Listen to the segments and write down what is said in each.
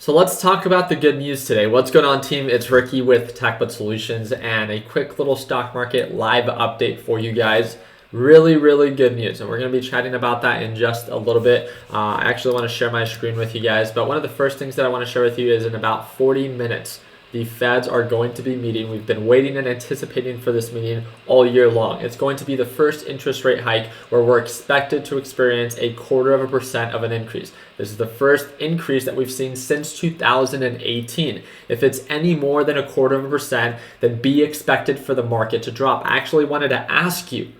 So let's talk about the good news today. What's going on, team? It's Ricky with TechBud Solutions and a quick little stock market live update for you guys. Really good news, and we're going to be chatting about that in just a little bit. I actually want to share my screen with you guys, but one of the first things that I want to share with you is in about 40 minutes, the Feds are going to be meeting. We've been waiting and anticipating for this meeting all year long. It's going to be the first interest rate hike where we're expected to experience 0.25% of an increase. This is the first increase that we've seen since 2018. If it's any more than 0.25%, then be expected for the market to drop. I actually wanted to ask you,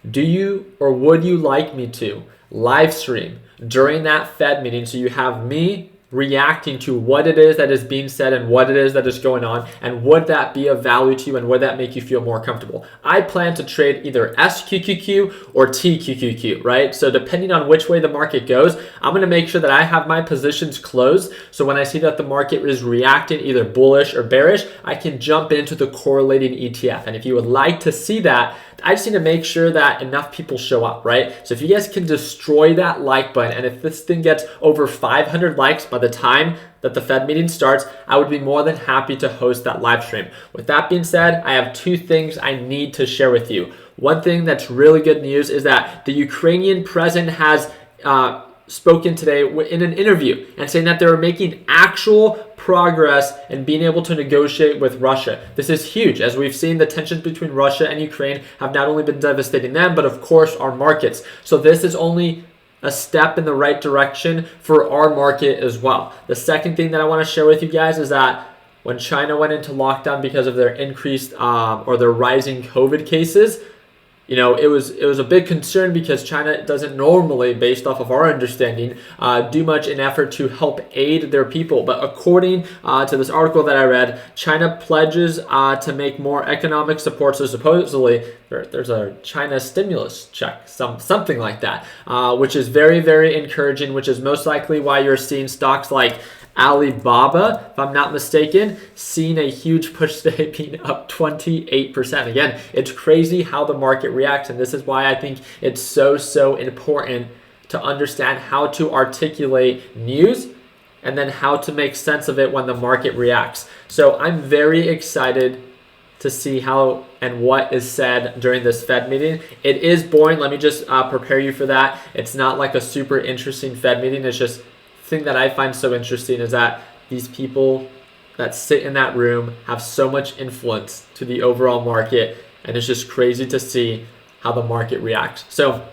do you or would you like me to live stream during that Fed meeting so you have me reacting to what it is that is being said and what it is that is going on, and would that be of value to you and would that make you feel more comfortable? I plan to trade either SQQQ or TQQQ, right? So depending on which way the market goes, I'm going to make sure that I have my positions closed, so when I see that the market is reacting either bullish or bearish, I can jump into the correlating ETF. And if you would like to see that, I just need to make sure that enough people show up, right? So if you guys can destroy that like button, and if this thing gets over 500 likes by the time that the Fed meeting starts, I would be more than happy to host that live stream. With that being said, I have two things I need to share with you. One thing that's really good news is that the Ukrainian president has spoken today in an interview and saying that they're making actual progress in being able to negotiate with Russia. This is huge, as we've seen the tensions between Russia and Ukraine have not only been devastating them, but of course our markets. So this is only a step in the right direction for our market as well. The second thing that I want to share with you guys is that when China went into lockdown because of their increased or their rising COVID cases, you know, it was a big concern because China doesn't normally, based off of our understanding, do much in effort to help aid their people. But according to this article that I read, China pledges to make more economic support. So supposedly there's a China stimulus check, something like that, which is very encouraging, which is most likely why you're seeing stocks like Alibaba, if I'm not mistaken, seeing a huge push today, being up 28%. Again, it's crazy how the market reacts, and this is why I think it's so important to understand how to articulate news and then how to make sense of it when the market reacts. So I'm very excited to see how and what is said during this Fed meeting. It is boring. Let me just prepare you for that. It's not like a super interesting Fed meeting. It's just thing that I find so interesting is that these people that sit in that room have so much influence to the overall market, and it's just crazy to see how the market reacts. So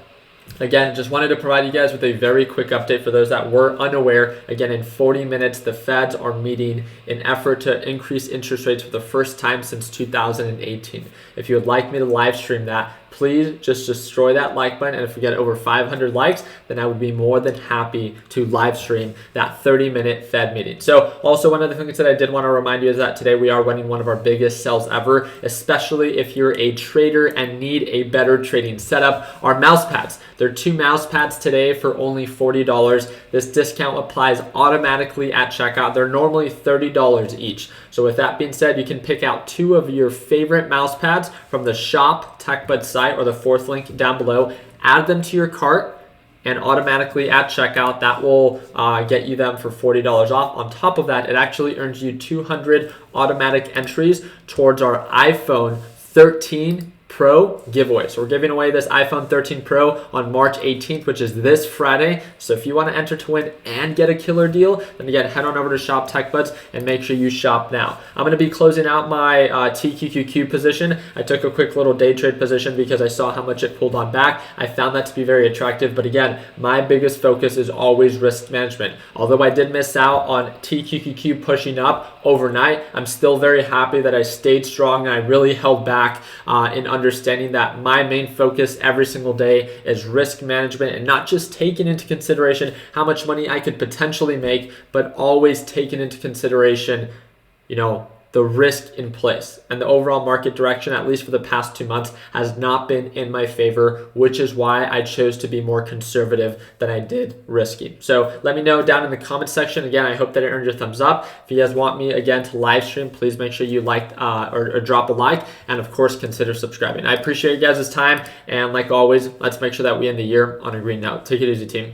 again, just wanted to provide you guys with a very quick update for those that were unaware. Again, in 40 minutes, the Feds are meeting in effort to increase interest rates for the first time since 2018. If you would like me to live stream that, please just destroy that like button, and if we get over 500 likes, then I would be more than happy to live stream that 30-minute Fed meeting. So also one of the things that I did want to remind you is that today we are running one of our biggest sales ever, especially if you're a trader and need a better trading setup. Our mouse pads, there are 2 mouse pads today for only $40. This discount applies automatically at checkout. They're normally $30 each. So with that being said, you can pick out 2 of your favorite mouse pads from the shop TechBud site or the 4th link down below, add them to your cart, and automatically at checkout, that will get you them for $40 off. On top of that, it actually earns you 200 automatic entries towards our iPhone 13 Pro giveaway. So we're giving away this iPhone 13 Pro on March 18th, which is this Friday. So if you want to enter to win and get a killer deal, then again, head on over to Shop TechBuds and make sure you shop now. I'm going to be closing out my TQQQ position. I took a quick little day trade position because I saw how much it pulled on back. I found that to be very attractive, but again, my biggest focus is always risk management. Although I did miss out on TQQQ pushing up overnight, I'm still very happy that I stayed strong and I really held back in understanding that my main focus every single day is risk management and not just taking into consideration how much money I could potentially make, but always taking into consideration, you know, the risk in place. And the overall market direction, at least for the past 2 months, has not been in my favor, which is why I chose to be more conservative than I did risky. So let me know down in the comment section. Again, I hope that it earned your thumbs up. If you guys want me again to live stream, please make sure you like or drop a like, and of course consider subscribing. I appreciate you guys' time, and like always, let's make sure that we end the year on a green note. Take it easy, team.